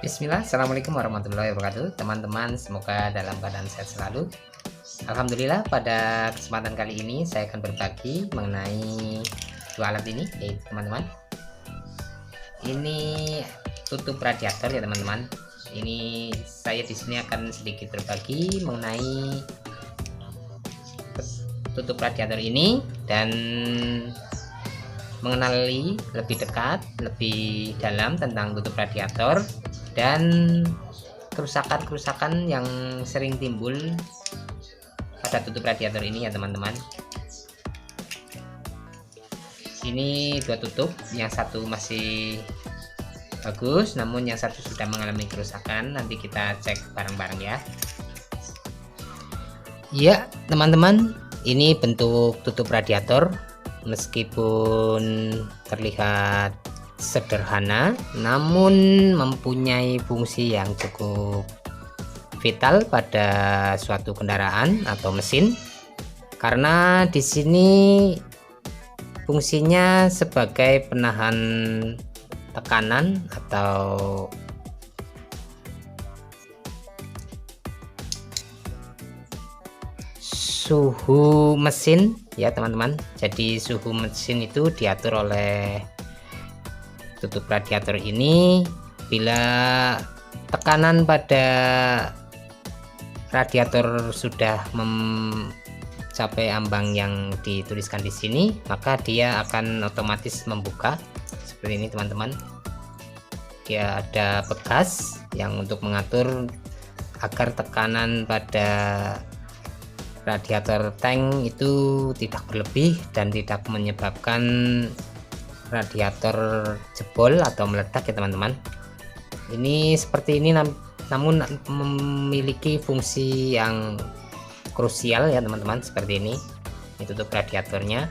Bismillah, Assalamualaikum warahmatullahi wabarakatuh. Teman-teman, semoga dalam keadaan sehat selalu. Alhamdulillah, pada kesempatan kali ini saya akan berbagi mengenai dua alat ini, yaitu teman-teman. Ini tutup radiator ya teman-teman. Ini saya di sini akan sedikit berbagi mengenai tutup radiator ini dan mengenali lebih dekat, lebih dalam tentang tutup radiator dan kerusakan-kerusakan yang sering timbul pada tutup radiator ini ya teman-teman. Ini dua tutup, yang satu masih bagus namun yang satu sudah mengalami kerusakan. Nanti kita cek bareng-bareng ya. Ya teman-teman, ini bentuk tutup radiator. Meskipun terlihat sederhana namun mempunyai fungsi yang cukup vital pada suatu kendaraan atau mesin, karena di sini fungsinya sebagai penahan tekanan atau suhu mesin ya teman-teman. Jadi suhu mesin itu diatur oleh tutup radiator ini. Bila tekanan pada radiator sudah mencapai ambang yang dituliskan di sini, maka dia akan otomatis membuka seperti ini teman-teman. Dia ada pegas yang untuk mengatur agar tekanan pada radiator tank itu tidak berlebih dan tidak menyebabkan radiator jebol atau meledak ya teman-teman. Ini seperti ini namun memiliki fungsi yang krusial ya teman-teman. Seperti ini tutup radiatornya.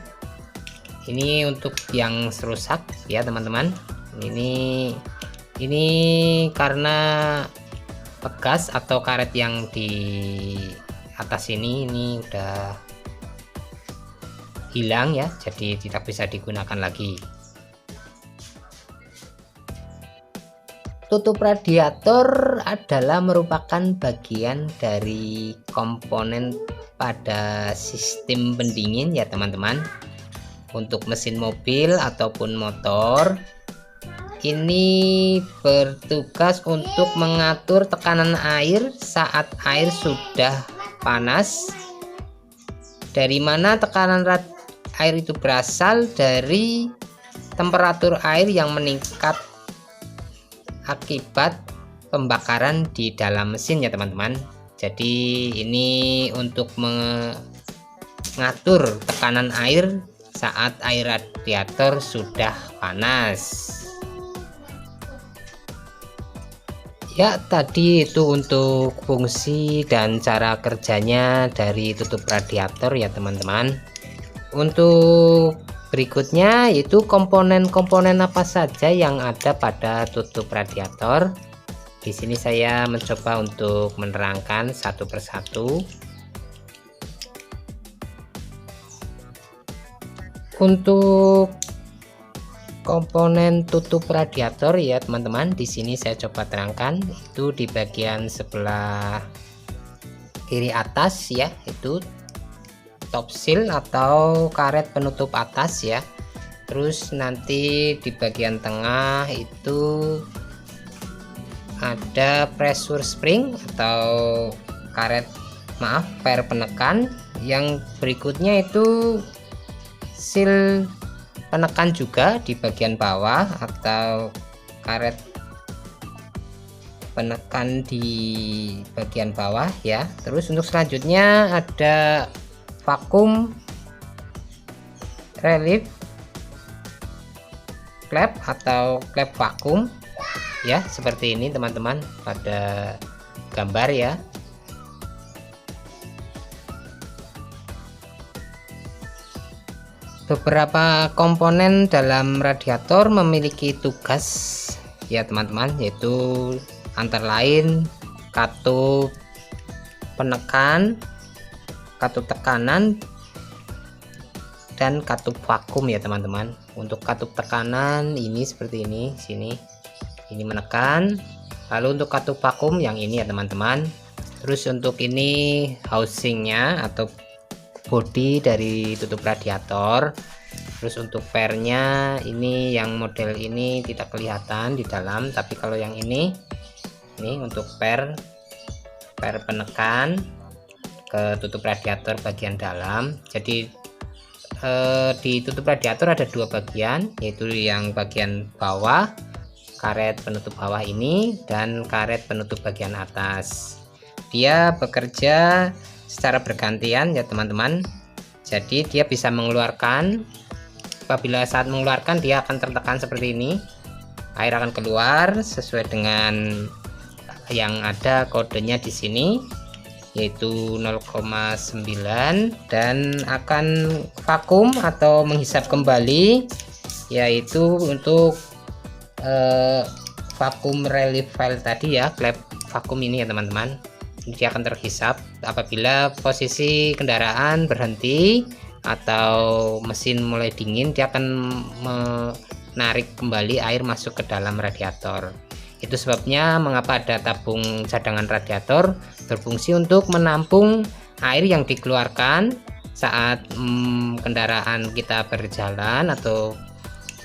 Ini untuk yang rusak ya teman-teman. Ini karena pegas atau karet yang di atas ini udah hilang ya, jadi tidak bisa digunakan lagi. Tutup radiator adalah merupakan bagian dari komponen pada sistem pendingin ya teman-teman. Untuk mesin mobil ataupun motor, ini bertugas untuk mengatur tekanan air saat air sudah panas. Dari mana tekanan air itu berasal? Dari temperatur air yang meningkat akibat pembakaran di dalam mesin ya teman-teman. Jadi ini untuk mengatur tekanan air saat air radiator sudah panas. Ya, tadi itu untuk fungsi dan cara kerjanya dari tutup radiator ya teman-teman. Untuk berikutnya yaitu komponen-komponen apa saja yang ada pada tutup radiator. Di sini saya mencoba untuk menerangkan satu persatu. Untuk komponen tutup radiator ya teman-teman, di sini saya coba terangkan. Itu di bagian sebelah kiri atas ya, itu top seal atau karet penutup atas ya. Terus nanti di bagian tengah itu ada pressure spring atau per penekan. Yang berikutnya itu seal penekan juga di bagian bawah atau karet penekan di bagian bawah ya. Terus untuk selanjutnya ada vakum relief klep atau klep vakum ya, seperti ini teman-teman pada gambar ya. Beberapa komponen dalam radiator memiliki tugas ya teman-teman, yaitu antara lain katup penekan, katup tekanan, dan katup vakum ya teman-teman. Untuk katup tekanan ini seperti ini, sini ini menekan, Lalu untuk katup vakum yang ini ya teman-teman. Terus untuk ini housingnya atau bodi dari tutup radiator. Terus untuk pernya ini yang model ini tidak kelihatan di dalam, tapi kalau yang ini untuk per penekan ke tutup radiator bagian dalam. Jadi di tutup radiator ada dua bagian, yaitu yang bagian bawah, karet penutup bawah ini, dan karet penutup bagian atas. Dia bekerja secara bergantian ya teman-teman. Jadi dia bisa mengeluarkan, apabila saat mengeluarkan dia akan tertekan seperti ini, air akan keluar sesuai dengan yang ada kodenya di sini, yaitu 0,9, dan akan vakum atau menghisap kembali, yaitu untuk vakum relief file tadi ya, klep vakum ini ya teman-teman. Dia akan terhisap apabila posisi kendaraan berhenti atau mesin mulai dingin, dia akan menarik kembali air masuk ke dalam radiator. Itu sebabnya mengapa ada tabung cadangan radiator, berfungsi untuk menampung air yang dikeluarkan saat kendaraan kita berjalan atau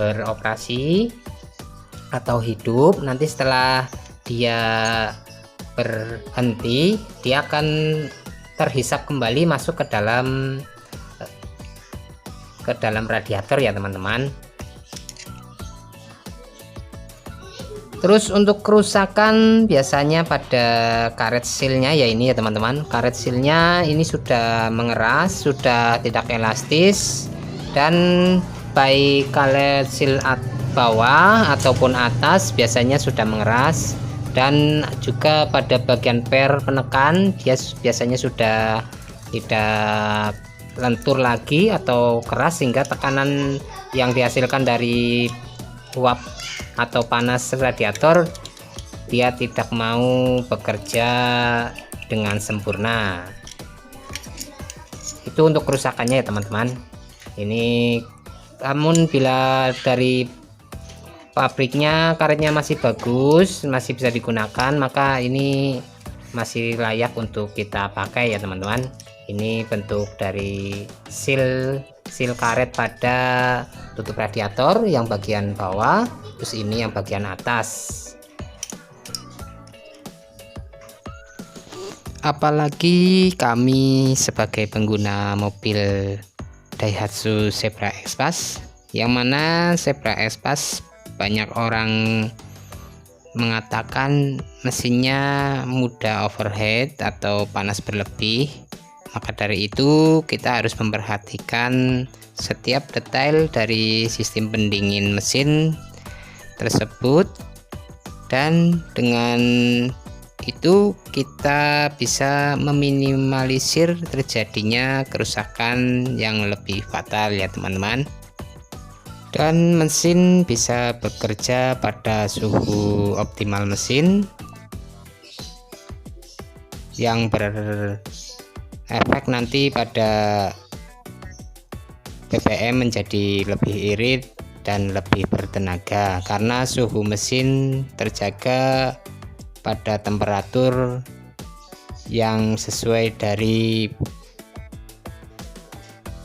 beroperasi atau hidup. Nanti setelah dia berhenti, dia akan terhisap kembali masuk ke dalam radiator ya teman-teman. Terus untuk kerusakan biasanya pada karet sealnya ya ini ya teman-teman. Karet sealnya ini sudah mengeras, sudah tidak elastis, dan baik karet seal bawah ataupun atas biasanya sudah mengeras, dan juga pada bagian per penekan dia biasanya sudah tidak lentur lagi atau keras, sehingga tekanan yang dihasilkan dari uap atau panas radiator dia tidak mau bekerja dengan sempurna. Itu untuk kerusakannya ya teman-teman. Ini namun bila dari pabriknya karetnya masih bagus, masih bisa digunakan, maka ini masih layak untuk kita pakai ya teman-teman. Ini bentuk dari seal karet pada tutup radiator yang bagian bawah, terus ini yang bagian atas. Apalagi kami sebagai pengguna mobil Daihatsu Zebra X-Pass, yang mana Zebra X-Pass banyak orang mengatakan mesinnya mudah overheat atau panas berlebih. Maka dari itu kita harus memperhatikan setiap detail dari sistem pendingin mesin tersebut, dan dengan itu kita bisa meminimalisir terjadinya kerusakan yang lebih fatal ya teman-teman. Dan mesin bisa bekerja pada suhu optimal mesin yang berefek nanti pada BBM menjadi lebih irit dan lebih bertenaga, karena suhu mesin terjaga pada temperatur yang sesuai dari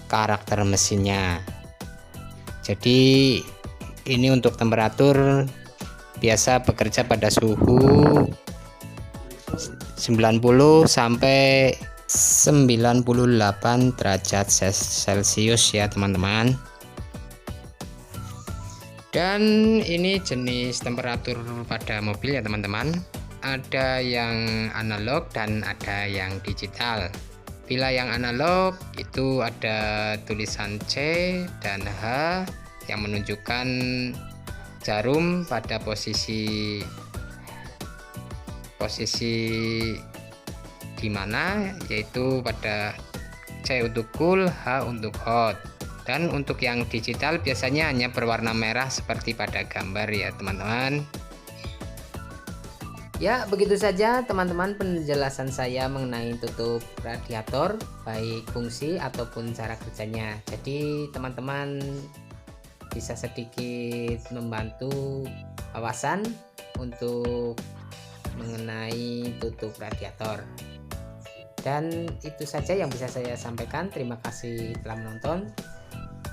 karakter mesinnya. Jadi ini untuk temperatur biasa bekerja pada suhu 90 sampai 98 derajat Celcius ya teman-teman. Dan ini jenis temperatur pada mobil ya teman-teman. Ada yang analog dan ada yang digital. Bila yang analog itu ada tulisan C dan H yang menunjukkan jarum pada posisi di mana, yaitu pada C untuk cool, H untuk hot. Dan untuk yang digital biasanya hanya berwarna merah seperti pada gambar ya teman-teman. Ya, begitu saja teman-teman penjelasan saya mengenai tutup radiator, baik fungsi ataupun cara kerjanya. Jadi teman-teman bisa sedikit membantu wawasan untuk mengenai tutup radiator. Dan itu saja yang bisa saya sampaikan. Terima kasih telah menonton.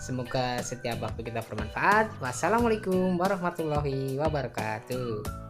Semoga setiap waktu kita bermanfaat. Wassalamualaikum warahmatullahi wabarakatuh.